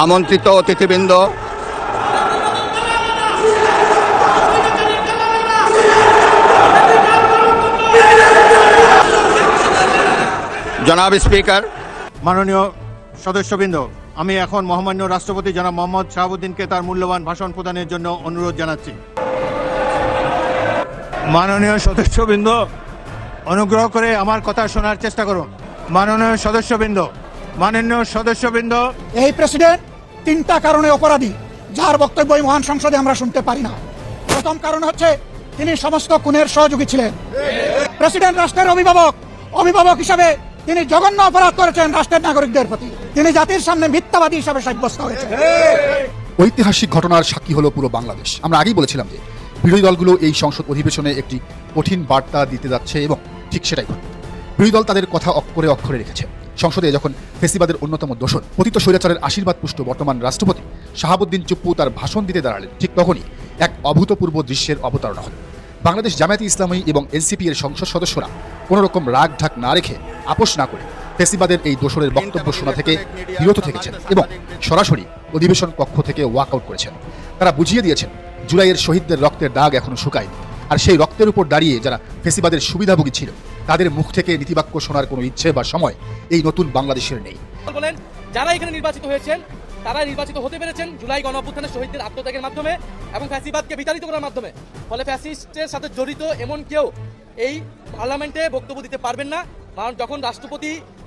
আমন্ত্রিত অতিথিবৃন্দ, জনাব স্পিকার, মাননীয় সদস্যবৃন্দ, আমি এখন মহামান্য রাষ্ট্রপতি জনাব মোহাম্মদ শাহাবুদ্দিনকে তার মূল্যবান ভাষণ প্রদানের জন্য অনুরোধ জানাচ্ছি। মাননীয় সদস্যবৃন্দ, অনুগ্রহ করে আমার কথা শোনার চেষ্টা করুন। মাননীয় সদস্যবৃন্দ, এই প্রেসিডেন্ট তিনটা কারণে অপরাধী, যার বক্তব্য এই মহান সংসদে আমরা শুনতে পারি না। প্রথম কারণ হচ্ছে তিনি সমস্ত খুনের সহযোগী ছিলেন। প্রেসিডেন্ট রাষ্ট্রের অভিভাবক হিসাবে তিনি জঘন্য অপরাধ করেছেন রাষ্ট্রের নাগরিকদের প্রতি। তিনি জাতির সামনে মিথ্যাবাদী হিসাবে সাব্যস্ত হয়েছেন। ঐতিহাসিক ঘটনার সাক্ষী হলো পুরো বাংলাদেশ। আমরা আগেই বলেছিলাম যে বিরোধী দলগুলো এই সংসদ অধিবেশনে একটি কঠিন বার্তা দিতে যাচ্ছে এবং ঠিক সেটাই ঘটে। বিরোধী দল তাদের কথা অক্ষরে অক্ষরে রেখেছে। সংসদে যখন ফেসিবাদের অন্যতম দোসর পতিত স্বৈরাচারের আশীর্বাদ পুষ্ট বর্তমান রাষ্ট্রপতি শাহাবুদ্দিন চুপ্পু তার ভাষণ দিতে দাঁড়ালেন, ঠিক তখনই এক অভূতপূর্ব দৃশ্যের অবতারণা হল। বাংলাদেশ জামায়াতে ইসলামী এবং এনসিপি এর সংসদ সদস্যরা কোনো রকম রাগ ঢাক না রেখে আপোষ না করে ফেসিবাদের এই দোসরের বক্তব্য শোনা থেকে বিরত থেকেছেন এবং সরাসরি অধিবেশন কক্ষ থেকে ওয়াক আউট করেছেন। তারা বুঝিয়ে দিয়েছেন জুলাইয়ের শহীদদের রক্তের দাগ এখনো শুকায়নি, আর সেই রক্তের উপর দাঁড়িয়ে যারা ফেসিবাদের সুবিধাভোগী ছিল তাদের মুখ থেকে নীতিবাক্য শোনার কোনো ইচ্ছে বা সময় এই নতুন বাংলাদেশের নেই। বলেন, যারা এখানে নির্বাচিত হয়েছেন তারা নির্বাচিত হতে পেরেছেন জুলাই গণঅভ্যুত্থানের শহীদদের আত্মত্যাগের মাধ্যমে এবং ফ্যাসিবাদকে বিতাড়িত করার মাধ্যমে। ফলে ফ্যাসিস্টের সাথে জড়িত এমন কেউ এই পার্লামেন্টে বক্তব্য দিতে পারবেন না। কারণ যখন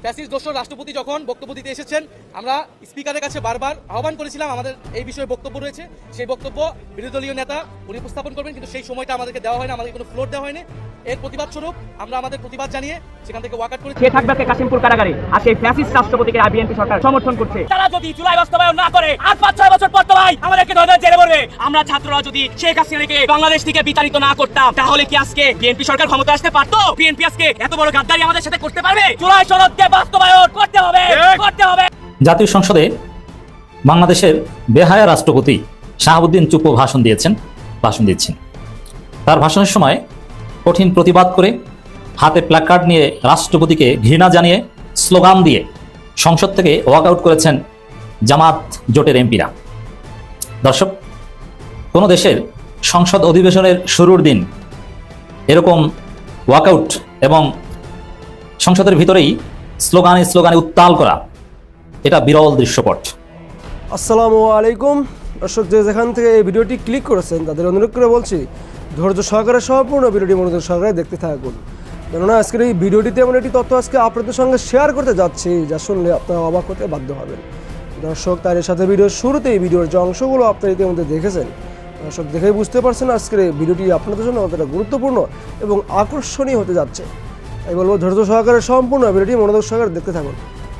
ফ্যাসিস্ট দোসর রাষ্ট্রপতি যখন বক্তব্য দিতে এসেছেন, আমরা স্পিকারের কাছে বারবার আহ্বান করেছিলাম আমাদের এই বিষয়ে বক্তব্য রয়েছে, সেই বক্তব্য বিরোধী দলীয় নেতা উনি উপস্থাপন করবেন, কিন্তু সেই সময়টা আমাদেরকে দেওয়া হয় না, আমাদের কোনো ফ্লোর দেওয়া হয়নি। এর প্রতিবাদ স্বরূপ আমরা আমাদের প্রতিবাদ জানিয়ে সেখান থেকে ওয়াকআউট করেছি। সে থাকবে কাশিমপুর কারাগারে, আর সেই ফ্যাসিস্ট রাষ্ট্রপতিকে বিএনপি সরকার সমর্থন করছে। তারা যদি জুলাই বাস্তবায়ন না করে আর 5-6 বছর পর তো ভাই আমাদেরকে ধরে জেলে পড়বে। আমরা ছাত্ররা যদি শেখ হাসিনাকে বাংলাদেশ থেকে বিতাড়িত না করতাম, তাহলে কি আজকে বিএনপি সরকার ক্ষমতা আসতে পারতো? বিএনপি আজকে এত বড় গাদ্দারি আমাদের সাথে করতে পারবে? জুলাই সনদকে বাস্তবায়ন করতে হবে। জাতীয় সংসদে বাংলাদেশের বেহায়া রাষ্ট্রপতি শাহাবুদ্দিন চুপ্পু ভাষণ দিচ্ছেন। তার ভাষণের সময় কঠিন প্রতিবাদ করে হাতে প্ল্যাকার্ড নিয়ে রাষ্ট্রপতিকে ঘৃণা জানিয়ে স্লোগান দিয়ে সংসদ থেকে ওয়াকআউট করেছেন জামাত জোটের এমপিরা। দর্শক, কোনো দেশের সংসদ অধিবেশনের শুরুর দিন এরকম ওয়াকআউট এবং সংসদের ভিতরেই স্লোগানে উত্তাল করা, এটা বিরল দৃশ্যপট। আসসালামু আলাইকুম দর্শক, যেখান থেকে এই ভিডিওটি ক্লিক করেছেন তাদের অনুরোধ করে বলছি ধৈর্য সহকারে সম্পূর্ণ ভিডিওটি মনোযোগ সহকারে দেখতে থাকুন, কেননা আজকের এই ভিডিওটিতে এমন একটি তথ্য আজকে আপনাদের সঙ্গে শেয়ার করতে যাচ্ছি যা শুনলে আপনারা অবাক হতে বাধ্য হবেন। দর্শক, তার সাথে ভিডিওর শুরুতেই ভিডিওর যে অংশগুলো আপনারা ইতিমধ্যে দেখেছেন, দর্শক দেখেই বুঝতে পারছেন আজকের এই ভিডিওটি আপনাদের জন্য কতটা গুরুত্বপূর্ণ এবং আকর্ষণীয় হতে যাচ্ছে। তাই বলবো ধৈর্য সহকারে সম্পূর্ণ ভিডিওটি মনোযোগ সহকারে দেখতে থাকুন।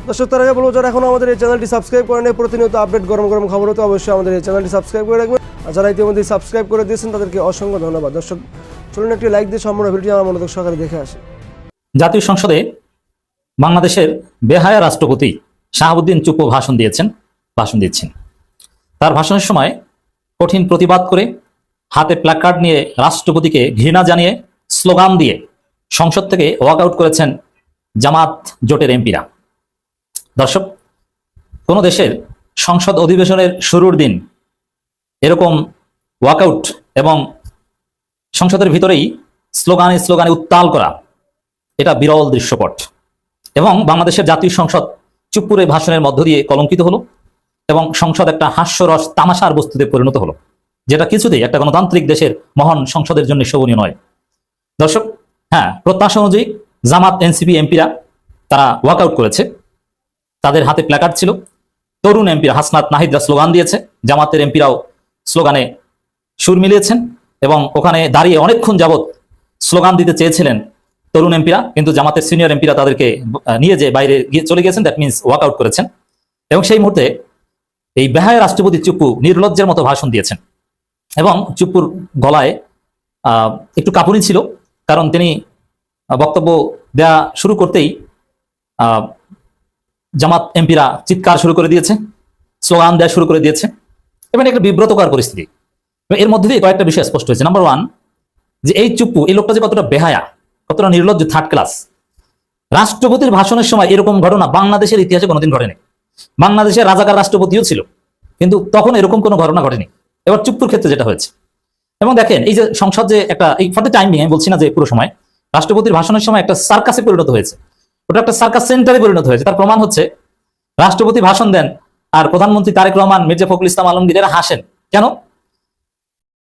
দর্শক, তার আগে বলবো যারা এখন আমাদের এই চ্যানেলটি সাবস্ক্রাইব করেন, প্রতিনিয়ত আপডেট গরম খবর হতে অবশ্যই আমাদের এই চ্যানেলটি সাবস্ক্রাইব করে রাখবেন। আর যারা ইতিমধ্যে সাবস্ক্রাইব করে দিয়েছেন তাদেরকে অসংখ্য ধন্যবাদ। দর্শক, চলুন একটি লাইক দিয়ে সম্পূর্ণ ভিডিওটি আমার মনোযোগ সহকারে দেখে আসি। জাতীয় সংসদে বাংলাদেশের বেহায়া রাষ্ট্রপতি শাহাবুদ্দিন চুপ্পু ভাষণ দিচ্ছেন। তার ভাষণের সময় কঠিন প্রতিবাদ করে হাতে প্ল্যাকার্ড নিয়ে রাষ্ট্রপতিকে ঘৃণা জানিয়ে স্লোগান দিয়ে সংসদ থেকে ওয়াকআউট করেছেন জামাত জোটের এমপিরা। দর্শক, কোনো দেশের সংসদ অধিবেশনের শুরুর দিন এরকম ওয়াকআউট এবং সংসদের ভিতরেই স্লোগানে উত্তাল করা, এটা বিরল দৃশ্যপট। এবং বাংলাদেশের জাতীয় সংসদ চুপ্পুর এই ভাষণের মধ্য দিয়ে কলঙ্কিত হলো এবং সংসদ একটা হাস্যরস তামাশার বস্তুতে পরিণত হলো, যেটা কিছুতেই একটা গণতান্ত্রিক দেশের মহান সংসদের জন্য শোভনীয় নয়। দর্শক, হ্যাঁ, প্রত্যাশা অনুযায়ী জামাত এনসিপি এমপিরা তারা ওয়াকআউট করেছে। তাদের হাতে প্ল্যাকার্ড ছিল। তরুণ এমপিরা হাসনাত নাহিদরা স্লোগান দিয়েছে, জামাতের এমপিরাও স্লোগানে সুর মিলিয়েছেন এবং ওখানে দাঁড়িয়ে অনেকক্ষণ যাবৎ স্লোগান দিতে চেয়েছিলেন তরুণ এমপিরা, কিন্তু জামাতের সিনিয়র এমপিরা তাদেরকে নিয়ে যে বাইরে চলে গিয়েছেন, দ্যাট মিনস ওয়াকআউট করেছেন। এবং সেই মুহূর্তে এই বেহায়া রাষ্ট্রপতি চুপ্পু নির্লজ্জের মতো ভাষণ দিয়েছেন এবং চুপ্পুর গলায় একটু কাঁপুনি ছিল, কারণ তিনি বক্তব্য দেয়া শুরু করতেই জামাত এমপিরা চিৎকার শুরু করে দিয়েছে, স্লোগান দেওয়া শুরু করে দিয়েছে এবং একটা বিব্রতকর পরিস্থিতি। এর মধ্যে দিয়ে কয়েকটা বিষয় স্পষ্ট হয়েছে। নাম্বার 1, যে এই চুপ্পু, এই লোকটা যে কতটা বেহায়া, কতটা নির্লজ্জ, থার্ড ক্লাস। রাষ্ট্রপতির ভাষণের সময় এরকম ঘটনা বাংলাদেশের ইতিহাসে কোনোদিন ঘটেনি। বাংলাদেশের রাজাকার রাষ্ট্রপতিও ছিল, কিন্তু তখন এরকম কোনো ঘটনা ঘটেনি। এবার চুপ্পুর ক্ষেত্রে যেটা হয়েছে, এবং দেখেন এই যে সংসদ যে একটা এই ফর দ্য টাইম বিং, আমি বলছি না যে পুরো সময়, রাষ্ট্রপতির ভাষণের সময় একটা সার্কাসে পরিণত হয়েছে, ওটা একটা সার্কাস সেন্টারে পরিণত হয়েছে। তার প্রমাণ হচ্ছে রাষ্ট্রপতি ভাষণ দেন আর প্রধানমন্ত্রী তারেক রহমান, মির্জা ফখরুল ইসলাম আলমগীর এরা হাসেন কেন?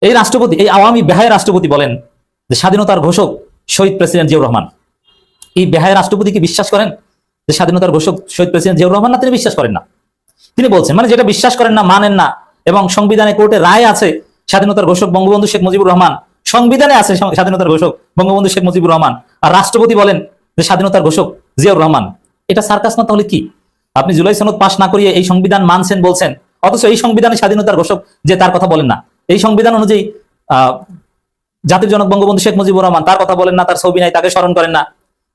এই রাষ্ট্রপতি, এই আওয়ামী বেহায়া রাষ্ট্রপতি বলেন যে স্বাধীনতার ঘোষক শহীদ প্রেসিডেন্ট জিয়াউর রহমান। এই বেহায়া রাষ্ট্রপতি কি বিশ্বাস করেন যে স্বাধীনতার ঘোষক শহীদ প্রেসিডেন্ট জিয়াউর রহমান? না, তিনি বিশ্বাস করেন না। তিনি বলছেন মানে যেটা বিশ্বাস করেন না, মানেন না, এবং সংবিধানে কোর্টে রায় আছে স্বাধীনতার ঘোষক বঙ্গবন্ধু শেখ মুজিবুর রহমান, সংবিধানে আছে স্বাধীনতার ঘোষক বঙ্গবন্ধু শেখ মুজিবুর রহমান, আর রাষ্ট্রপতি বলেন যে স্বাধীনতার ঘোষক জিয়াউর রহমান। এটা সার্কাস না তাহলে কি? আপনি জুলাই সনদ পাশ না করিয়ে এই সংবিধান মানছেন বলছেন, অথচ এই সংবিধানে স্বাধীনতার ঘোষক যে তার কথা বলেন না। এই সংবিধান অনুযায়ী জাতির জনক বঙ্গবন্ধু শেখ মুজিবুর রহমান, তার কথা বলেন না, তার ছবি নাই, তাকে স্মরণ করেন না।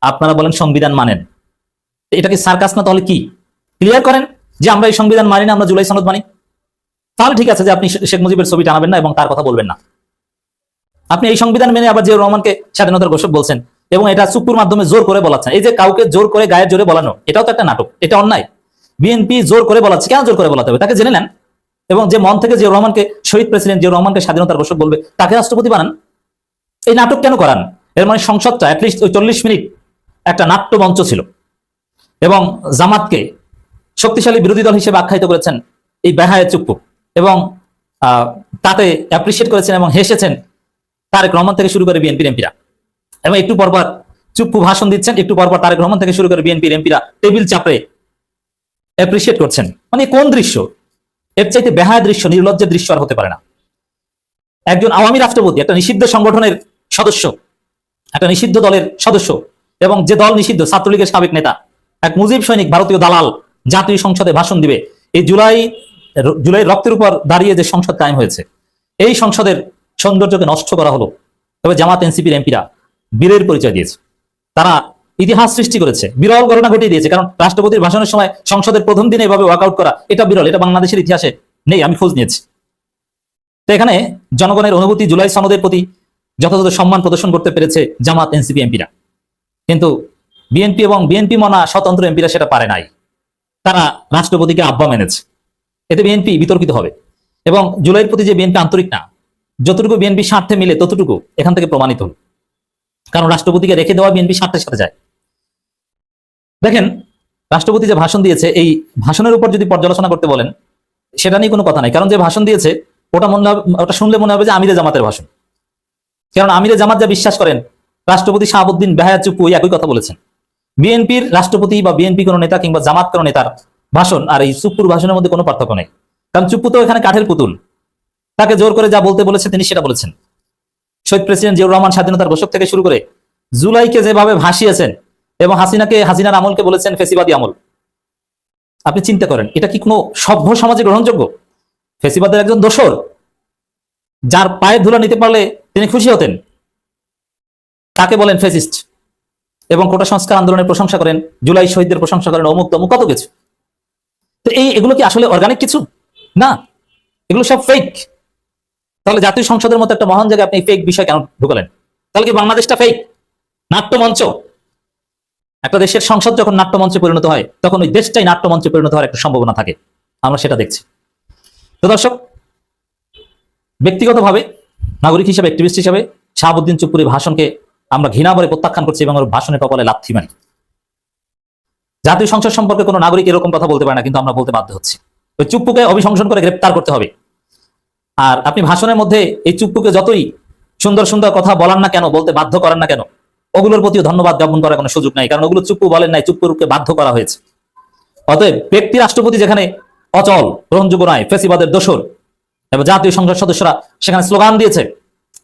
আপনারা বলেন সংবিধান মানেন। এটা কি সার্কাস না তাহলে কি? ক্লিয়ার করেন যে আমরা এই সংবিধান মানি না, আমরা জুলাই সনদ মানি। তাহলে ঠিক আছে যে আপনি শেখ মুজিবের ছবি টানাবেন না এবং তার কথা বলবেন না। আপনি এই সংবিধান মেনে আবার জিয়াউর রহমানকে স্বাধীনতার ঘোষক বলছেন, এবং এটা চুপুর মাধ্যমে জোর করে বলাচ্ছেন। এই যে কাউকে জোর করে গায়ের জোরে বলানো, এটাও তো একটা নাটক, এটা অন্যায়। বিএনপি জোর করে বলাচ্ছে, কেন জোর করে বলাতে হবে? তাকে জেনে নেন, এবং যে মন থেকে জিয়াউর রহমানকে শহীদ প্রেসিডেন্ট জিয়াউর রহমানকে স্বাধীনতার ঘোষক বলবে তাকে রাষ্ট্রপতি বানান। এই নাটক কেন করান? এর মানে সংসদটা অ্যাটলিস্ট ওই 40 মিনিট একটা নাট্য মঞ্চ ছিল, এবং জামাতকে শক্তিশালী বিরোধী দল হিসেবে আখ্যায়িত করেছেন এই বেহায়া চুপ্পু, এবং তাতে অ্যাপ্রিসিয়েট করেছেন এবং হেসেছেন তারেক রহমান থেকে শুরু করে বিএনপির এমপিরা। এবং একটু পরপর চুপ্পু ভাষণ দিচ্ছেন, একটু পরপর তারেক রহমান থেকে শুরু করে বিএনপির এমপিরা টেবিল চাপড়ে অ্যাপ্রিসিয়েট করছেন। মানে কোন দৃশ্য? এর চাইতে বেহায়া দৃশ্য, নির্লজ্জের দৃশ্য আর হতে পারে না। একজন আওয়ামী রাষ্ট্রপতি, একটা নিষিদ্ধ সংগঠনের সদস্য, একটা নিষিদ্ধ দলের সদস্য, এবং যে দল নিষিদ্ধ, ছাত্রলীগের সাবেক নেতা, এক মুজিব সৈনিক, ভারতীয় দালাল জাতীয় সংসদে ভাষণ দিবে। এই জুলাই রক্তের উপর দাঁড়িয়ে যে সংসদ কায়েম হয়েছে, এই সংসদের সৌন্দর্যকে নষ্ট করা হলো। তবে জামাত এনসিপির এমপিরা বীরের পরিচয় দিয়েছে, তারা ইতিহাস সৃষ্টি করেছে, বিরল ঘটনা ঘটিয়ে দিয়েছে। কারণ রাষ্ট্রপতির ভাষণের সময় সংসদের প্রথম দিনে এভাবে ওয়াকআউট করা, এটা বিরল, এটা বাংলাদেশের ইতিহাসে নেই, আমি খোঁজ নিয়েছি। তো এখানে জনগণের অনুভূতি, জুলাই সনদের প্রতি যথাযথ সম্মান প্রদর্শন করতে পেরেছে জামাত এনসিপি এমপিরা, কিন্তু বিএনপি এবং বিএনপি মনা স্বতন্ত্র এমপিরা সেটা পারে নাই। তারা রাষ্ট্রপতিকে আহ্বা মেনেছে, এতে বিএনপি বিতর্কিত হবে। এবং জুলাইয়ের প্রতি যে বিএনপি আন্তরিক না, যতটুকু বিএনপি স্বার্থে মিলে ততটুকু এখান থেকে প্রমাণিত হল। কারণ রাষ্ট্রপতিকে রেখে দেওয়া বিএনপি স্বার্থের সাথে যায়। দেখেন রাষ্ট্রপতি যে ভাষণ দিয়েছে, এই ভাষণের উপর যদি পর্যালোচনা করতে বলেন, সেটা নিয়ে কোনো কথা নাই। কারণ যে ভাষণ দিয়েছে ওটা শুনলে মনে হবে যে আমিরে জামাতের ভাষণ। কারণ আমিরে জামাত যা বিশ্বাস করেন, রাষ্ট্রপতি শাহাবুদ্দিন বেহায়া চুপ্পু একই কথা বলেছেন। বিএনপির রাষ্ট্রপতি বা বিএনপি কোনো নেতা কিংবা জামাত কোনো নেতার ভাষণ আর এই চুপ্পুর ভাষণের মধ্যে কোনো পার্থক্য নেই। কারণ চুপ্পু তো এখানে কাঠের পুতুল, তাকে জোর করে যা বলতে বলেছে তিনি সেটা বলেছেন। শহীদ প্রেসিডেন্ট জিয়াউর রহমান স্বাধীনতার ঘোষক থেকে শুরু করে জুলাইকে যেভাবে ভাসিয়েছেন, এবং হাসিনার আমলকে বলেছেন ফেসিবাদী আমল। আপনি চিন্তা করেন, এটা কি কোনো সভ্য সমাজে গ্রহণযোগ্য? ফেসিবাদের একজন দোসর, যার পায়ের ধুলা নিতে পারলে তিনি খুশি হতেন, তাকে বলেন ফেসিস্ট, এবং কোটা সংস্কার আন্দোলনের প্রশংসা করেন, জুলাই শহীদদের প্রশংসা করেন, অমুক তমুক কত কিছু। তো এগুলো কি আসলে অর্গানিক কিছু না? এগুলো সব ফেক। তাহলে জাতীয় সংসদের মতো একটা মহান জায়গায় আপনি ফেক বিষয় কেন ঢুকালেন? তাহলে কি বাংলাদেশটা ফেক নাট্যমঞ্চ? একটা দেশের সংসদ যখন নাট্যমঞ্চে পরিণত হয়, তখন ওই দেশটাই নাট্যমঞ্চে পরিণত হওয়ার একটা সম্ভাবনা থাকে, আমরা সেটা দেখছি। তো দর্শক, ব্যক্তিগতভাবে নাগরিক হিসেবে, অ্যাক্টিভিস্ট হিসেবে শাহাবুদ্দিন চুপ্পুর ভাষণকে আমরা ঘৃণা ভরে প্রত্যাখ্যান করছি এবং ওর ভাষণের কপালে লাথি মারি। জাতীয় সংসদ সম্পর্কে কোনো নাগরিক এরকম কথা বলতে পারে না, কিন্তু আমরা বলতে বাধ্য হচ্ছি। ওই চুপ্পুকে অভিশংসন করে গ্রেপ্তার করতে হবে। আর আপনি ভাষণের মধ্যে এই চুপ্পুকে যতই সুন্দর সুন্দর কথা বলান না কেন, বলতে বাধ্য করেন না কেন, ওগুলোর প্রতিও ধন্যবাদ জ্ঞাপন করার কোনো সুযোগ নাই, কারণ ওগুলো চুপ্পু বলেন নাই, চুপ্পুকে বাধ্য করা হয়েছে। অতএব ব্যক্তি রাষ্ট্রপতি যেখানে অচল, গ্রহণযোগ্য নয়, ফেসিবাদের দোসর, এবং জাতীয় সংসদ সদস্যরা সেখানে স্লোগান দিয়েছে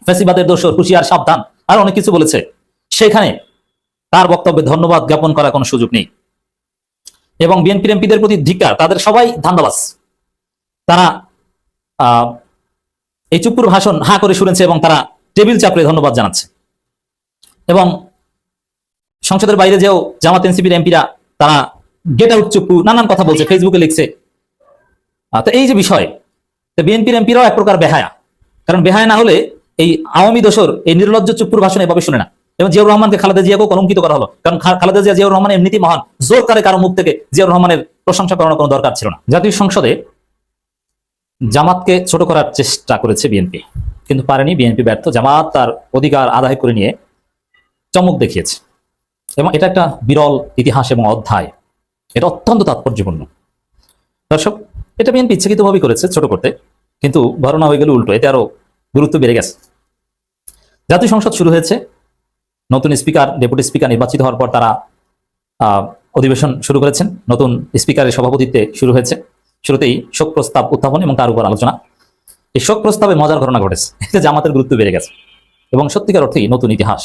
ফেসিবাদের দোসর, হুঁশিয়ার, সাবধান, আর অনেক কিছু বলেছে, সেখানে তার বক্তব্যে ধন্যবাদ জ্ঞাপন করার কোনো সুযোগ নেই। এবং বিএনপি এমপিদের প্রতি ধিক্কার, তাদের সবাই ধান্দাবাজ। তারা এই চুপ্পুর ভাষণ হা করে শুনেছে এবং তারা টেবিল চাপড়ে ধন্যবাদ জানাচ্ছে। এবং সংসদের বাইরে যেও জামাত এনসিপির এমপিরা তারা গেট আউট চুপ্পু নানান কথা বলছে, ফেসবুকে লিখছে। তো এই যে বিষয়, বিএনপির এমপিরাও এক প্রকার বেহায়া। কারণ বেহায়া না হলে এই আওয়ামী দোসর এই নির্লজ্জ চুপ্পুর ভাষণ এভাবে শুনে না। এবং জিয়াউর রহমানকে খালেদা জিয়াকেও কলঙ্কিত করা হলো, কারণ খালেদা জিয়া জিয়াউর রহমান এমনিতেই মহান, জোর করে কারো মুখ থেকে জিয়াউর রহমানের প্রশংসা করানোর কোনো দরকার ছিল না। জাতীয় সংসদে জামাতকে ছোট করার চেষ্টা করেছে বিএনপি, কিন্তু পারেনি। বিএনপি ব্যর্থ। জামাত তার অধিকার আদায় করে নিয়ে চমক দেখিয়েছে, এবং এটা একটা বিরল ইতিহাস এবং অধ্যায়। এটা অত্যন্ত তাৎপর্যপূর্ণ। দর্শক, এটা বিএনপি ইচ্ছাকৃতভাবেই করেছে ছোট করতে, কিন্তু ঘটনা হয়ে গেল উল্টো। এতে আরো গুরুত্ব বেড়ে গেছে। জাতীয় সংসদ শুরু হয়েছে, নতুন স্পিকার ডেপুটি স্পিকার নির্বাচিত হওয়ার পর তারা অধিবেশন শুরু করেছেন। নতুন স্পিকারের সভাপতিত্বে শুরু হয়েছে। শুরুতেই শোক প্রস্তাব উত্থাপন এবং তার উপর আলোচনা। এই শোক প্রস্তাবে মজার ঘটনা ঘটেছে, এতে জামাতের গুরুত্ব বেড়ে গেছে এবং সত্যিকার অর্থেই নতুন ইতিহাস।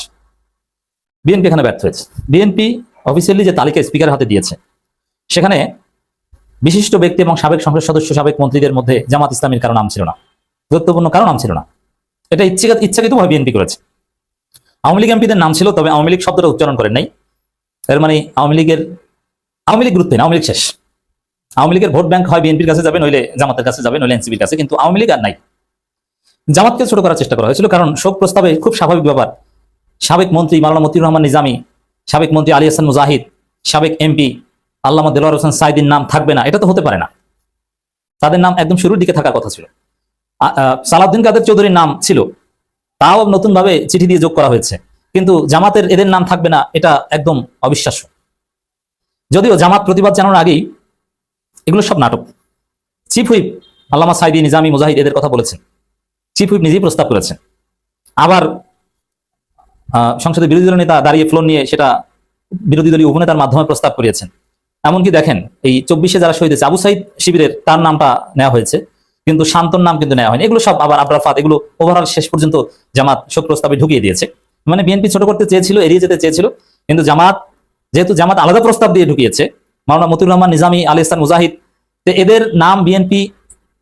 বিএনপি এখানে ব্যর্থ হয়েছে। বিএনপি অফিসিয়ালি যে তালিকা স্পিকারের হাতে দিয়েছে, সেখানে বিশিষ্ট ব্যক্তি এবং সাবেক সংসদ সদস্য, সাবেক মন্ত্রীদের মধ্যে জামাত ইসলামীর কারো নাম ছিল না, গুরুত্বপূর্ণ কারো নাম ছিল না। এটা ইচ্ছাকৃতভাবে বিএনপি করেছে। আওয়ামী লীগ এমপিদের নাম ছিল, তবে আওয়ামী লীগ শব্দটা উচ্চারণ করেন নাই। এর মানে আওয়ামী লীগ গুরুত্ব নেই, আওয়ামী লীগ শেষ। আওয়ামী লীগের ভোট ব্যাংক হয় বিএনপির কাছে যাবে, নইলে জামাতের কাছে যাবে, নইলে এনসিপির কাছে, কিন্তু আওয়ামী লীগ আর নাই। জামাতকে ছোট করার চেষ্টা করা হয়েছিল, কারণ শোক প্রস্তাবে খুব স্বাভাবিক ব্যাপার। সাবেক মন্ত্রী মাওলানা মতিউর রহমান নিজামী, সাবেক মন্ত্রী আলী হাসান মুজাহিদ, সাবেক এমপি আল্লামা দেলোয়ার হোসেন সাইদির নাম থাকবে না, এটা তো হতে পারে না। তাদের নাম একদম শুরুর দিকে থাকার কথা ছিল। সালাউদ্দিন কাদের চৌধুরীর নাম ছিল, তাও নতুন ভাবে চিঠি দিয়ে যোগ করা হয়েছে, কিন্তু জামাতের এদের নাম থাকবে না, এটা একদম অবিশ্বাস্য। যদিও জামাত প্রতিবাদ জানানোর আগেই এগুলো সব নাটক। চিফ হুইপ আল্লামা সাইদি, নিজামী, মুজাহিদ এদের কথা বলেছেন। চিফ হুইপ নিজেই প্রস্তাব করেছেন। আবার সংসদের বিরোধী দলীয় নেতা দাঁড়িয়ে ফ্লোর নিয়ে সেটা বিরোধী দলীয় উপনেতার মাধ্যমে প্রস্তাব করিয়েছেন। এমনকি দেখেন, এই 24-এ যারা শহীদ হয়েছে, আবু সাইদ শিবিরের তার নামটা নেওয়া হয়েছে, কিন্তু শান্তর নাম কিন্তু নেওয়া হয়নি। এগুলো সব আবার আবরাফাত, এগুলো ওভারঅল শেষ পর্যন্ত জামাত শোক প্রস্তাবে ঢুকিয়ে দিয়েছে। মানে বিএনপি ছোট করতে চেয়েছিল, এড়িয়ে যেতে চেয়েছিল, কিন্তু যেহেতু জামাত আলাদা প্রস্তাব দিয়ে ঢুকিয়েছে, মাওলানা মতিউর রহমান নিজামী, আলী হাসান মুজাহিদ, এদের নাম বিএনপি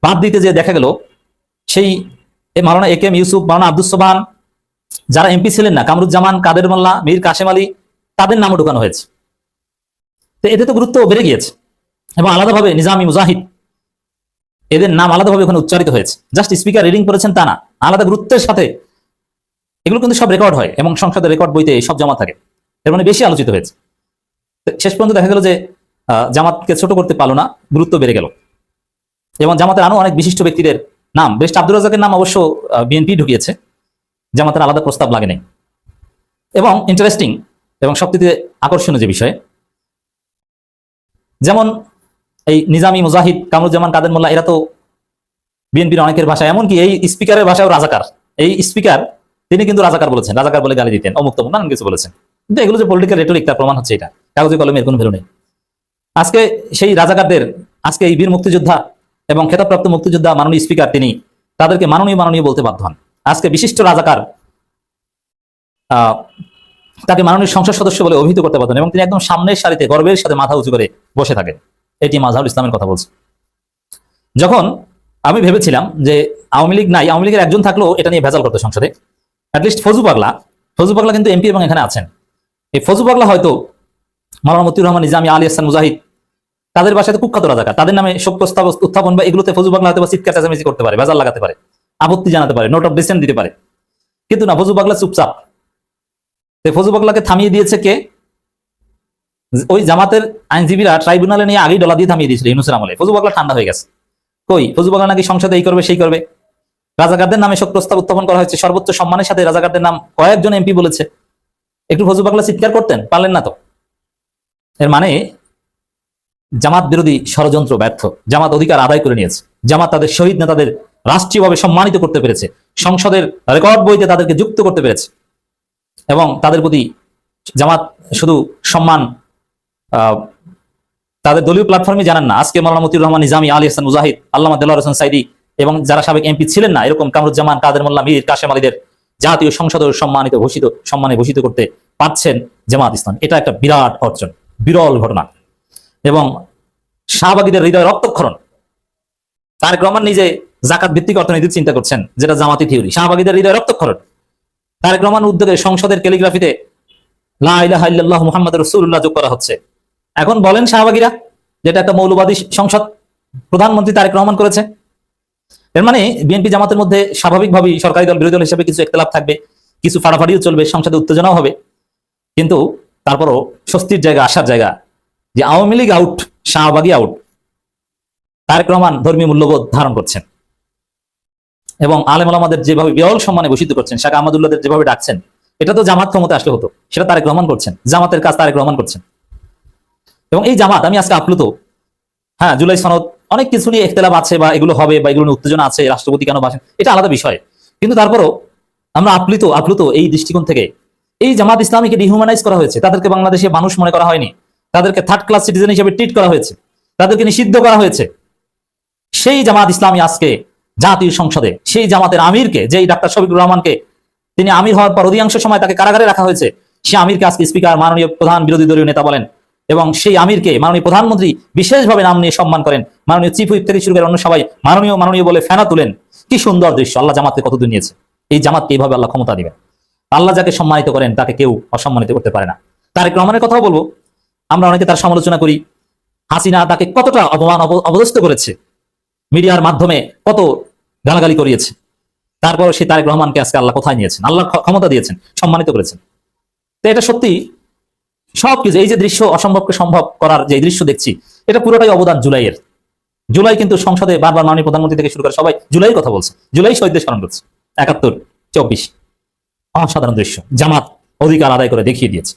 বাদ দিতে যে দেখা গেল, সেই মাওলানা এ কে এম ইউসুফ, মাওলানা আব্দুস সোবহান, যারা এমপি ছিলেন না, কামরুজ্জামান, কাদের মোল্লা, মীর কাশেম আলী, তাদের নামও ঢুকানো হয়েছে। তো এতে তো গুরুত্ব বেড়ে গিয়েছে, এবং আলাদাভাবে নিজামী, মুজাহিদ এদের নাম আলাদাভাবে ওখানে উচ্চারিত হয়েছে। জাস্ট স্পিকার রিডিং করেছেন তা না, আলাদা গুরুত্বের সাথে এগুলো কিন্তু সব রেকর্ড হয়, এবং সংসদের রেকর্ড বইতে সব জমা থাকে। এর মানে বেশি আলোচিত হয়েছে। শেষ পর্যন্ত দেখা গেল যে জামাতকে ছোট করতে পারলো না, গুরুত্ব বেড়ে গেল। এবং জামাতের আরো অনেক বিশিষ্ট ব্যক্তিদের নাম, বেস্ট আব্দুর রাজাকের নাম অবশ্য বিএনপি ঢুকিয়েছে, জামাতের আলাদা প্রস্তাব লাগে নাই। এবং ইন্টারেস্টিং এবং সবথেকে আকর্ষণীয় যে বিষয়, যেমন এই নিজামী, মুজাহিদ, কামরুজ্জামান, কাদের মোল্লা, এরা তো বিএনপির অনেকের ভাষায়, এমনকি এই স্পিকারের ভাষায় রাজাকার। এই স্পিকার তিনি কিন্তু রাজাকার বলেছেন, রাজাকার বলে গালি দিতেন, অমুক তমুক নানান কিছু বলেছেন। কিন্তু এগুলো যে পলিটিক্যাল রেটরিক, তার প্রমাণ হচ্ছে এটা, কাগজে কলমের কোনো ভ্যালু নেই। আজকে সেই রাজাকারদের, আজকে এই বীর মুক্তিযোদ্ধা এবং খেতাবপ্রাপ্ত মুক্তিযোদ্ধা মাননীয় স্পিকার, তিনি তাদেরকে মাননীয় বলতে বাধ্য হন। আজকে বিশিষ্ট রাজাকার তাকে মাননীয় সংসদ সদস্য বলে অভিহিত করতে পারতেন, এবং তিনি একদম সামনের সারিতে গর্বের সাথে মাথা উঁচু করে বসে থাকেন। এটি মাজহারুল ইসলামের কথা বলছে। যখন আমি ভেবেছিলাম যে আওয়ামী লীগ নাই, আওয়ামী লীগের একজন থাকলেও এটা নিয়ে ভেজাল করতো সংসদে, অ্যাটলিস্ট ফজু পাগলা কিন্তু এমপি এবং এখানে আছেন। এই ফজু পাগলা হয়তো মাওলানা মতিউর রহমান নিজামী, আলী হাসান মুজাহিদ, তাদের বাসায় কুখ্যাত রাজাকার, তাদের নামে শোক প্রস্তাব উত্থাপন বা এগুলোতে ফজু পাগলা হয়তো চিৎকার চেঁচামেচি করতে পারে, ভেজাল লাগাতে পারে, আপত্তি জানাতে পারে, নোট অফ ডিসেন্ট দিতে পারে। কিন্তু না, ফজু পাগলা চুপচাপ। ফজু পাগলাকে থামিয়ে দিয়েছে কে? ওই জামাতের আইনজীবীরা ট্রাইব্যুনালে নিয়ে আগেই ডলা দিয়ে থামিয়ে দিয়েছিল ইউনূসের আমলে। ফজু পাগলা ঠান্ডা হয়ে গেছে। কই, ফজু পাগলা নাকি সংসদে এই করবে সেই করবে। রাজাকারদের নামে শোক প্রস্তাব উত্থাপন করা হয়েছে, সর্বোচ্চ সম্মানের সাথে রাজাকারদের নাম কয়েকজন এমপি বলেছে। একটু ফজু পাগলা চিৎকার করতেন, পারলেন না তো। এর মানে জামাত বিরোধী ষড়যন্ত্র ব্যর্থ। জামাত অধিকার আদায় করে নিয়েছে। জামাত তাদের শহীদ নেতাদের রাষ্ট্রীয়ভাবে সম্মানিত করতে পেরেছে, সংসদের রেকর্ড বইতে তাদেরকে যুক্ত করতে পেরেছে, এবং তাদের প্রতি জামাত শুধু সম্মান তাদের দলীয় প্ল্যাটফর্মে জানান না। আজকে মাওলানা মতিউর রহমান নিজামী, আলী হাসান মুজাহিদ, আল্লামা দেলোয়ার হোসেন সাইদি এবং যারা সাবেক এমপি ছিলেন না, এরকম কামরুজ্জামান, কাদের মোল্লা, মীর কাশেম আলীদের জাতীয় সংসদের সম্মানে ভূষিত করতে পারছেন জামাত ইসলাম। এটা একটা বিরাট অর্জন, বিরল ঘটনা। এবং শাহবাগীদের হৃদয় রক্তক্ষরণ। তারেক রহমান নিজে জাকাত ভিত্তিক অর্থনীতির চিন্তা করছেন, যেটা জামাতি থিওরি। শাহবাগীদের হৃদয় রক্তক্ষরণ। তারেক রহমান উদ্যোগে সংসদের ক্যালিগ্রাফিতে লা ইলাহা ইল্লাল্লাহ মুহাম্মাদুর রাসূলুল্লাহ যোগ করা হচ্ছে। এখন বলেন শাহবাগীরা, যেটা একটা মৌলবাদী সংসদ প্রধানমন্ত্রী তারেক রহমান করেছে। এর মানে বিএনপি জামাতের মধ্যে স্বাভাবিকভাবেই সরকারি দল বিরোধী দল হিসেবে কিছু একতলাপ থাকবে, কিছু ফাড়াফাড়িও চলবে, সংসদে উত্তেজনাও হবে। কিন্তু তারপরও স্বস্তির জায়গা, আসার জায়গা, যে আওয়ামী লীগ আউট, শাহবাগী আউট। তারেক রহমান ধর্মীয় মূল্যবোধ ধারণ করছেন, এবং আলেম ওলামাদের যেভাবে বিরল সম্মানে ভূষিত করছেন, শাহ আহমদুল্লাহদের যেভাবে ডাকছেন, এটা তো জামাত ক্ষমতা আসলে হতো, সেটা তারেক রহমান করছেন, জামাতের কাজ তারেক রহমান করছেন। এবং এই জামাত, আমি আজকে আপ্লুত। হ্যাঁ, জুলাই সনদ অনেক কিছু নিয়ে ইখতিলাফ আছে, বা এগুলো হবে, বা এগুলো নিয়ে উত্তেজনা আছে, রাষ্ট্রপতি কেন বাসেন, এটা আলাদা বিষয়। কিন্তু তারপরও আমরা আপ্লুত এই দৃষ্টিকোণ থেকে। এই জামাত ইসলামীকে ডিহিউম্যানাইজ করা হয়েছে, তাদেরকে বাংলাদেশে মানুষ মনে করা হয়নি, তাদেরকে থার্ড ক্লাস সিটিজেন হিসেবে ট্রিট করা হয়েছে, তাদেরকে নিষিদ্ধ করা হয়েছে। সেই জামাত ইসলামী আজকে জাতীয় সংসদে সেই জামাতের আমিরকে, যেই ডাক্তার শফিকুর রহমানকে, তিনি আমির হওয়ার পর অধিকাংশ সময় তাকে কারাগারে রাখা হয়েছে, সেই আমিরকে আজকে স্পিকার, মাননীয় প্রধান বিরোধী দলীয় নেতা বলেন, এবং সেই আমিরকে মাননীয় প্রধানমন্ত্রী বিশেষভাবে নাম নিয়ে সম্মান করেন, মাননীয় চিফ হুইপ থেকে শুরু করে অন্য সবাই মাননীয় বলে ফেনা তুলেন। কি সুন্দর দৃশ্য! আল্লাহ জামাতকে কতদূর নিয়েছে। এই জামাতকে এইভাবে আল্লাহ ক্ষমতা দিবেন। আল্লাহ যাকে সম্মানিত করেন তাকে কেউ অসম্মানিত করতে পারে না। তারেক রহমানের কথাও বলবো, আমরা অনেকে তার সমালোচনা করি, হাসিনা তাকে কতটা অপদস্থ করেছে, মিডিয়ার মাধ্যমে কত গালাগালি করিয়েছে, তারপর সে তারেক রহমানকে আজকে আল্লাহ কোথায় নিয়েছেন, আল্লাহ ক্ষমতা দিয়েছেন, সম্মানিত করেছেন। তো এটা সত্যি সবকিছু, এই যে দৃশ্য, অসম্ভবকে সম্ভব করার যে দৃশ্য দেখছি, এটা পুরোটাই অবদান জুলাইয়ের। জুলাই কিন্তু সংসদে বারবার মাননীয় প্রধানমন্ত্রী থেকে শুরু করে সবাই জুলাইয়ের কথা বলছে, জুলাই শহীদদের স্মরণ করছে। ৭১, ২৪, অসাধারণ দৃশ্য, জামাত অধিকার আদায় করে দেখিয়ে দিয়েছে।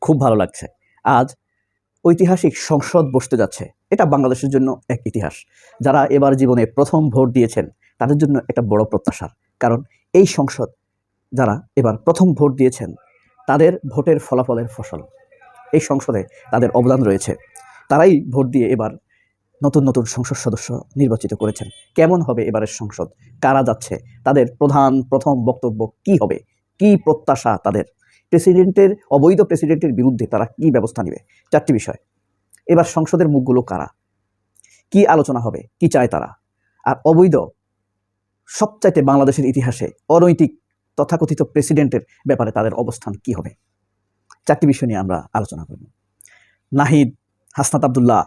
খুব ভালো লাগছে। আজ ঐতিহাসিক সংসদ বসতে যাচ্ছে, এটা বাংলাদেশের জন্য এক ইতিহাস। যারা এবার জীবনে প্রথম ভোট দিয়েছেন তাদের জন্য একটা বড় প্রত্যাশার, কারণ এই সংসদ যারা এবার প্রথম ভোট দিয়েছেন তাদের ভোটের ফলাফলের ফসল। এই সংসদে তাদের অবদান রয়েছে, তারাই ভোট দিয়ে এবার নতুন নতুন সংসদ সদস্য নির্বাচিত করেছেন। কেমন হবে এবারের সংসদ, কারা যাচ্ছে, তাদের প্রথম বক্তব্য কি হবে, কি প্রত্যাশা তাদের, অবৈধ প্রেসিডেন্টের বিরুদ্ধে তারা কি ব্যবস্থা নেবে, 4টি বিষয়। এবার সংসদের মুখগুলো কারা, কি আলোচনা হবে, কি চায় তারা, আর অবৈধ সবচাইতে বাংলাদেশের ইতিহাসে অনৈতিক তথাকথিত প্রেসিডেন্টের ব্যাপারে তাদের অবস্থান কি হবে, 4টি বিষয় নিয়ে আমরা আলোচনা করব। নাহিদ, হাসনাত আবদুল্লাহ,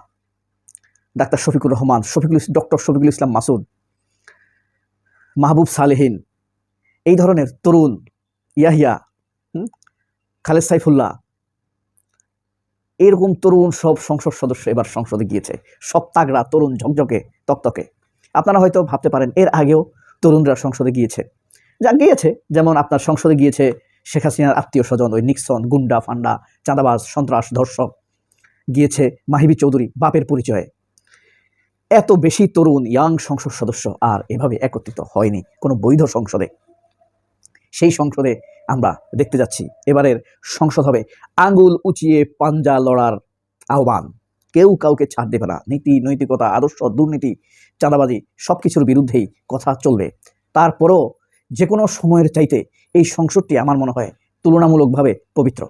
ডাক্তার শফিকুর রহমান, ডক্টর শফিকুল ইসলাম মাসুদ, মাহবুব সালেহীন, এই ধরনের তরুণ, ইয়াহিয়া, খালেদ সাইফুল্লাহ, এরকম তরুণ সব সংসদ সদস্য এবার সংসদে গিয়েছে, সব তাগড়া, তরুণ, ঝকঝকে, তকতকে। আপনারা হয়তো ভাবতে পারেন এর আগেও তরুণরা সংসদে গিয়েছে, যেমন আপনার সংসদে গিয়েছে শেখ হাসিনার আত্মীয় স্বজন, ওই নিক্সন, গুন্ডা, ফান্ডা, চাঁদাবাজ, সন্ত্রাস, ধর্ষক, গিয়েছে মাহিবি চৌধুরী বাপের পরিচয়ে। এত বেশি তরুণ ইয়াং সংসদ সদস্য আর এভাবে একত্রিত হয়নি কোনো বৈধ সংসদে। সেই সংসদে আমরা দেখতে যাচ্ছি এবারের সংসদ হবে আঙ্গুল উঁচিয়ে পাঞ্জা লড়ার আহ্বান। কেউ কাউকে ছাড় দেবে না, নীতি, নৈতিকতা, আদর্শ, দুর্নীতি, চাঁদাবাজি সব কিছুর বিরুদ্ধেই কথা চলবে। তারপরও যে কোনো সময়ের চাইতে এই সংসদটি আমার মনে হয় তুলনামূলকভাবে পবিত্র,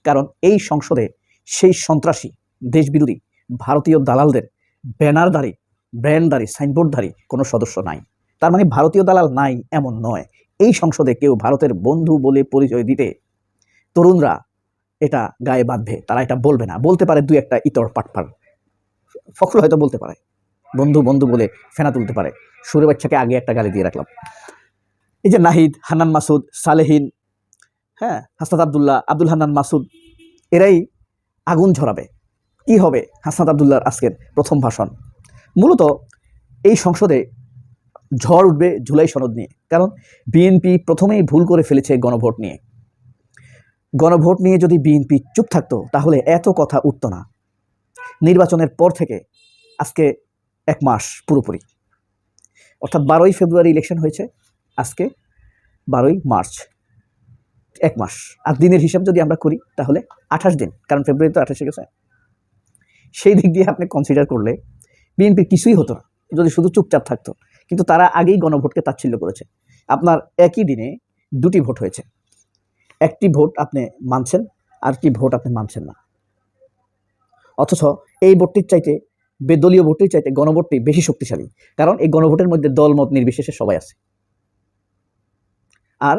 কারণ এই সংসদে সেই সন্ত্রাসী, দেশবিরোধী, ভারতীয় দালালদের ব্র্যান্ডধারী, সাইনবোর্ডধারী কোনো সদস্য নাই। তার মানে ভারতীয় দালাল নাই এমন নয়। এই সংসদে কেউ ভারতের বন্ধু বলে পরিচয় দিতে তরুণরা এটা গায়ে বাঁধবে, তারা এটা বলবে না। বলতে পারে দুই একটা ইতর পাটপার, ফখরুল হয়তো বলতে পারে, বন্ধু বলে ফেনা তুলতে পারে। সুরে বাচ্চাকে আগে একটা গালি দিয়ে রাখলাম। এই যে নাহিদ, হান্নান মাসুদ, সালেহীন, হাসনাত আবদুল্লাহ, আব্দুল হান্নান মাসুদ, এরাই আগুন ঝরাবে। কি হবে হাসনাত আবদুল্লাহর আজকের প্রথম ভাষণ? মূলত এই সংসদে ঝড় উঠবে জুলাই সনদ নিয়ে, কারণ বিএনপি প্রথমেই ভুল করে ফেলেছে গণভোট নিয়ে। গণভোট নিয়ে যদি বিএনপি চুপ থাকতো তাহলে এত কথা উঠতো না। নির্বাচনের পর থেকে আজকে 1 মাস পুরোপুরি, অর্থাৎ 12ই ফেব্রুয়ারি ইলেকশন হয়েছে, আজকে 12ই মার্চ, 1 মাস। আর দিনের হিসাব যদি আমরা করি তাহলে 28 দিন, কারণ ফেব্রুয়ারি তো 28 গেছে। সেই দিক দিয়ে আপনি কনসিডার করলে বিএনপির কিছুই হতো না যদি শুধু চুপচাপ থাকতো, কিন্তু তারা আগেই গণভোটকে তাচ্ছিল্য করেছে। আপনার একই দিনে 2টি ভোট হয়েছে, একটি ভোট আপনি মানছেন, আর একটি ভোট আপনি মানছেন না। অথচ এই ভোটটির চাইতে, বেদলীয় ভোটটির চাইতে গণভোটটি বেশি শক্তিশালী, কারণ এই গণভোটের মধ্যে দলমত নির্বিশেষে সবাই আছে। আর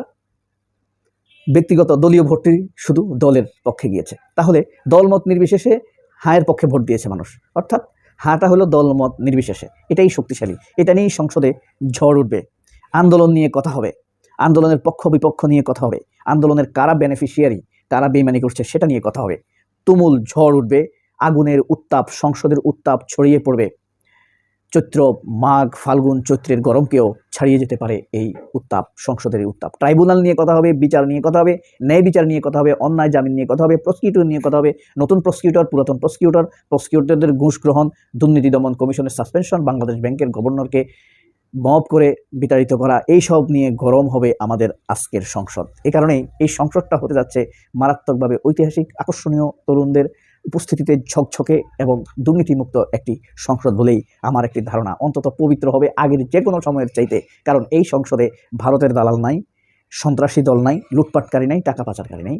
ব্যক্তিগত দলীয় ভোটটি শুধু দলের পক্ষে গিয়েছে। তাহলে দলমত নির্বিশেষে হায়ের পক্ষে ভোট দিয়েছে মানুষ, অর্থাৎ হাটা হলো দলমত নির্বিশেষে, এটাই শক্তিশালী। এটা নিয়েই সংসদে ঝড় উঠবে। আন্দোলন নিয়ে কথা হবে, আন্দোলনের পক্ষ বিপক্ষ নিয়ে কথা হবে, আন্দোলনের কারা বেনিফিশিয়ারি, কারা বেইমানি করছে সেটা নিয়ে কথা হবে। তুমুল ঝড় উঠবে, আগুনের উত্তাপ, সংসদের উত্তাপ ছড়িয়ে পড়বে। চৈত্র, মাঘ, ফাল্গুন, চৈত্রের গরমকেও ছাড়িয়ে যেতে পারে এই উত্তাপ, সংসদের এই উত্তাপ। ট্রাইব্যুনাল নিয়ে কথা হবে, বিচার নিয়ে কথা হবে, ন্যায় বিচার নিয়ে কথা হবে, অন্যায় জামিন নিয়ে কথা হবে, প্রসিকিউটর নিয়ে কথা হবে, নতুন প্রসিকিউটর, পুরাতন প্রসিকিউটর, প্রসিকিউটরদের ঘুষ গ্রহণ, দুর্নীতি দমন কমিশনের সাসপেনশন, বাংলাদেশ ব্যাংকের গভর্নরকে মব করে বিতাড়িত করা, এই সব নিয়ে গরম হবে আমাদের আজকের সংসদ। এই কারণেই এই সংসদটা হতে যাচ্ছে মারাত্মকভাবে ঐতিহাসিক, আকর্ষণীয়, তরুণদের উপস্থিতিতে ঝকঝকে এবং দুর্নীতিমুক্ত একটি সংসদ বলেই আমার একটি ধারণা। অন্তত পবিত্র হবে আগের যে কোনো সময়ের চাইতে, কারণ এই সংসদে ভারতের দালাল নাই, সন্ত্রাসী দল নাই, লুটপাটকারী নাই, টাকা পাচারকারী নাই।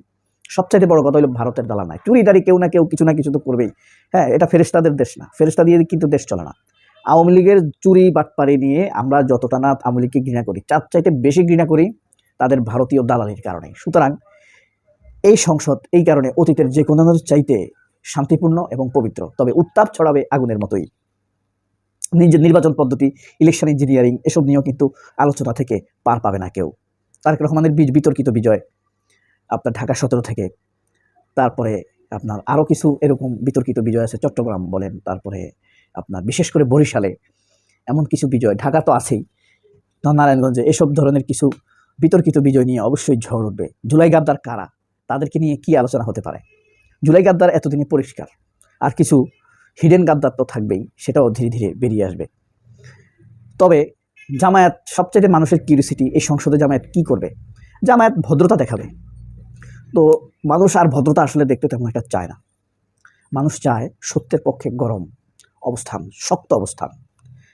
সবচাইতে বড় কথা হলো ভারতের দালাল নাই। চুরিদারি কেউ না কেউ কিছু না কিছু তো করবেই। হ্যাঁ, এটা ফেরেশতাদের দেশ না, ফেরেশতা দিয়ে কিন্তু দেশ চলে না। আওয়ামী লীগের চুরি বাটপারি নিয়ে আমরা যতটা না আওয়ামী লীগকে ঘৃণা করি, তার চাইতে বেশি ঘৃণা করি তাদের ভারতীয় দালালির কারণে। সুতরাং এই সংসদ এই কারণে অতীতের যে কোনো চাইতে শান্তিপূর্ণ এবং পবিত্র, তবে উত্তাপ ছড়াবে আগুনের মতোই। নির্বাচন পদ্ধতি, ইলেকশন ইঞ্জিনিয়ারিং, এসব নিয়েও কিন্তু আলোচনা থেকে পার পাবে না কেউ। তারেক রহমানের বিতর্কিত বিজয়, আপনার ঢাকা 17 থেকে, তারপরে আপনার আরও কিছু এরকম বিতর্কিত বিজয় আছে, চট্টগ্রাম বলেন, তারপরে আপনার বিশেষ করে বরিশালে এমন কিছু বিজয়, ঢাকা তো আছেই, নারায়ণগঞ্জে, এসব ধরনের কিছু বিতর্কিত বিজয় নিয়ে অবশ্যই ঝড় উঠবে। জুলাই গাদ্দার কারা, তাদেরকে নিয়ে কি আলোচনা হতে পারে? জুলাই গাদ্দার এতদিনে পরিষ্কার, আর কিছু হিডেন গাদ্দার তো থাকবেই, সেটাও ধীরে ধীরে বেরিয়ে আসবে। তবে জামায়াত, সবচেয়ে মানুষের কিউরিওসিটি, এই সংসদে জামায়াত কি করবে? জামায়াত ভদ্রতা দেখাবে। তো মানুষ আর ভদ্রতা আসলে দেখতে তেমন একটা চায় না। মানুষ চায় সত্যের পক্ষে গরম অবস্থান, শক্ত অবস্থান।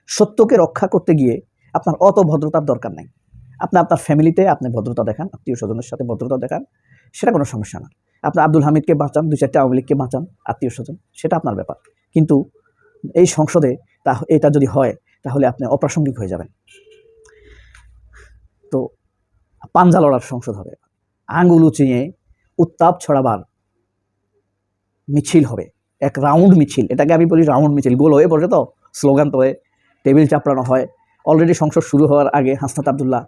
সত্যকে রক্ষা করতে গিয়ে আপনার অত ভদ্রতার দরকার নেই। আপনি আপনার ফ্যামিলিতে আপনি ভদ্রতা দেখান, আত্মীয় স্বজনের সাথে ভদ্রতা দেখান, সেটা কোনো সমস্যা না। আপনি আব্দুল হামিদকে বাঁচান, 2-4টা আওয়ামী লীগকে বাঁচান, আত্মীয় স্বজন, সেটা আপনার ব্যাপার। কিন্তু এই সংসদে এটা যদি হয় তাহলে আপনি অপ্রাসঙ্গিক হয়ে যাবেন। তো পাঞ্জা লড়ার সংসদ হবে, আঙ্গুল উঁচিয়ে উত্তাপ ছড়াবার মিছিল হবে, এক রাউন্ড মিছিল। এটাকে আমি বলি রাউন্ড মিছিল। গোল হয়ে পড়ে তো, স্লোগান তো, টেবিল চাপড়ানো হয়। অলরেডি সংসদ শুরু হওয়ার আগে হাসনাত আবদুল্লাহ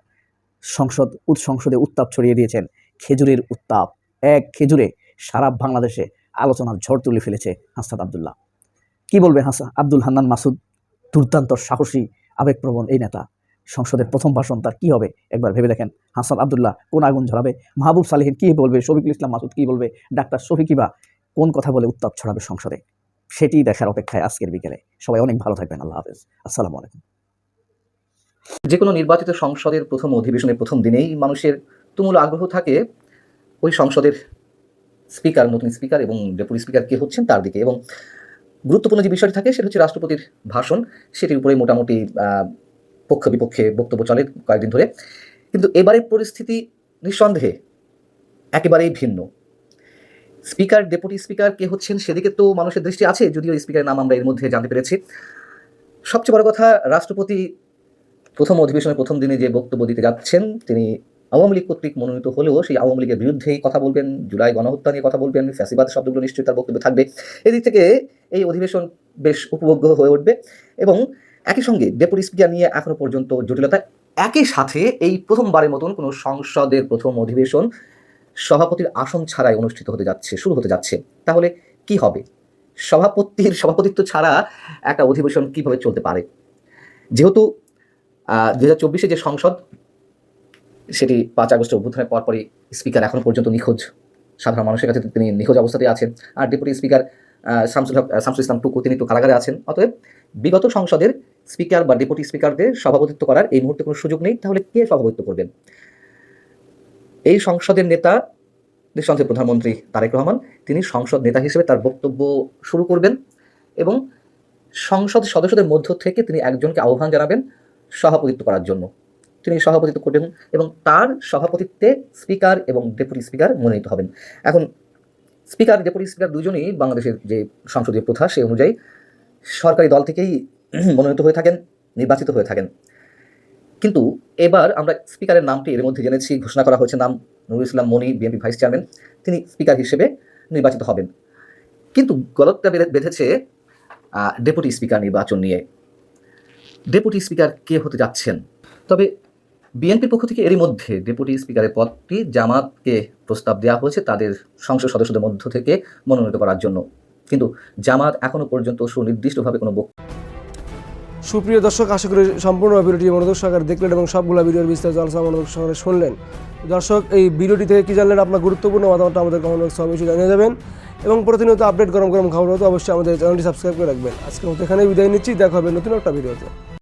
সংসদে উত্তাপ ছড়িয়ে দিয়েছেন। খেজুরের উত্তাপ, এক খেজুরে সারা বাংলাদেশে আলোচনার ঝড় তুলে ফেলেছে হাসনাত আবদুল্লাহ। কি বলবে আব্দুল হান্নান মাসুদ, দুর্দান্ত সাহসী আবেগপ্রবণ এই নেতা, সংসদের প্রথম ভাষণ তার কি হবে একবার ভেবে দেখেন। হাসনাত আবদুল্লাহ কোন আগুন ঝরাবে, মাহবুব সালেহীন কি বলবে, শফিকুল ইসলাম মাসুদ কি বলবে, ডাক্তার শফিকিবা কোন কথা বলে উত্তাপ ছড়াবে সংসদে, সেটি দেখার অপেক্ষায় আজকের বিকেলে। সবাই অনেক ভালো থাকবেন। আল্লাহ হাফেজ, আসসালামু আলাইকুম। যে কোনো নির্বাচিত সংসদের প্রথম অধিবেশনের প্রথম দিনেই মানুষের তুমুল আগ্রহ থাকে ওই সংসদের স্পিকার, নতুন স্পিকার এবং ডেপুটি স্পিকার কে হচ্ছেন তার দিকে, এবং গুরুত্বপূর্ণ যে বিষয়টি থাকে সেটা হচ্ছে রাষ্ট্রপতির ভাষণ। সেটির উপরে মোটামুটি পক্ষ বিপক্ষে বক্তব্য চলে কয়েকদিন ধরে। কিন্তু এবারের পরিস্থিতি নিঃসন্দেহে একেবারেই ভিন্ন। স্পিকার, ডেপুটি স্পিকার কে হচ্ছেন সেদিকে তো মানুষের দৃষ্টি আছে, যদিও স্পিকারের নাম আমরা এর মধ্যে জানতে পেরেছি। সবচেয়ে বড় কথা, রাষ্ট্রপতি প্রথম অধিবেশনের প্রথম দিনে যে বক্তব্য দিতে যাচ্ছেন, তিনি আওয়ামী লীগ কর্তৃক মনোনীত হলেও সেই আওয়ামী লীগের বিরুদ্ধেই কথা বলবেন, জুলাই গণহত্যা নিয়ে কথা বলবেন, ফ্যাসিবাদ শব্দগুলো নিশ্চয়ই তার বক্তব্যে থাকবে। এদিক থেকে এই অধিবেশন বেশ উপভোগ্য হয়ে উঠবে। এবং একই সঙ্গে ডেপুটি স্পিকার নিয়ে এখনো পর্যন্ত জটিলতা। একই সাথে এই প্রথমবারের মতন কোনো সংসদের প্রথম অধিবেশন সভাপতির আসন ছাড়াই অনুষ্ঠিত হতে যাচ্ছে, শুরু হতে যাচ্ছে। তাহলে কি হবে? সভাপতিত্ব ছাড়া একটা অধিবেশন কিভাবে চলতে পারে? যেহেতু 2024 যে সংসদ, সেটি 5 আগস্টের অভ্যুত্থানের পরপরই স্পিকার এখনো পর্যন্ত নিখোঁজ, সাধারণ মানুষের কাছে তিনি নিখোঁজ অবস্থাতেই আছেন। আর ডেপুটি স্পিকার শামসুল ইসলাম টুকু, তিনি তো কারাগারে আছেন। অতএব বিগত সংসদের স্পিকার বা ডেপুটি স্পিকারদের সভাপতিত্ব করার এই মুহূর্তে কোনো সুযোগ নেই। তাহলে কে সভাপতিত্ব করবেন? এই সংসদের নেতা নিঃসন্দেহে প্রধানমন্ত্রী তারেক রহমান। তিনি সংসদ নেতা হিসেবে তার বক্তব্য শুরু করবেন এবং সংসদ সদস্যদের মধ্য থেকে তিনি একজনকে আহ্বান জানাবেন সভাপতিত্ব করার জন্য। তিনি সভাপতিত্ব করবেন এবং তার সভাপতিত্বে স্পিকার এবং ডেপুটি স্পিকার মনোনীত হবেন। এখন স্পিকার, ডেপুটি স্পিকার দুজনই বাংলাদেশের যে সংসদীয় প্রথা সে অনুযায়ী সরকারি দল থেকেই মনোনীত হয়ে থাকেন, নির্বাচিত হয়ে থাকেন। কিন্তু এবার আমরা স্পিকারের নামটি এর মধ্যে জেনেছি, ঘোষণা করা হয়েছে নাম নুরুল ইসলাম মনি, বিএনপি ভাইস চেয়ারম্যান, তিনি স্পিকার হিসেবে নির্বাচিত হবেন। কিন্তু গলতটা বেঁধেছে ডেপুটি স্পিকার নির্বাচন নিয়ে। ডেপুটি স্পিকার কে হতে যাচ্ছেন? তবে বিএনপির পক্ষ থেকে এরই মধ্যে ডেপুটি স্পিকারের পদটি জামাতকে প্রস্তাব দেওয়া হয়েছে তাদের সংসদ সদস্যদের মধ্য থেকে মনোনীত করার জন্য। কিন্তু জামাত এখনো পর্যন্ত সুনির্দিষ্টভাবে কোনো সুপ্রিয় দর্শক, আশা করি সম্পূর্ণ ভিডিওটি মনোযোগ সহকারে দেখলেন এবং সবগুলো ভিডিওর বিস্তারিত আলোচনা মনোযোগ সহকারে শুনলেন। দর্শক, এই ভিডিওটি থেকে কী জানলেন আপনার গুরুত্বপূর্ণ মতামতটা আমাদের কমেন্ট বক্সে অবশ্যই জানিয়ে যাবেন এবং প্রতিনিয়ত আপডেট গরম গরম খবর হতো অবশ্যই আমাদের চ্যানেলটি সাবস্ক্রাইব করে রাখবেন। আজকের মতো এখানেই বিদায় নিচ্ছি, দেখা হবে নতুন একটা ভিডিওতে।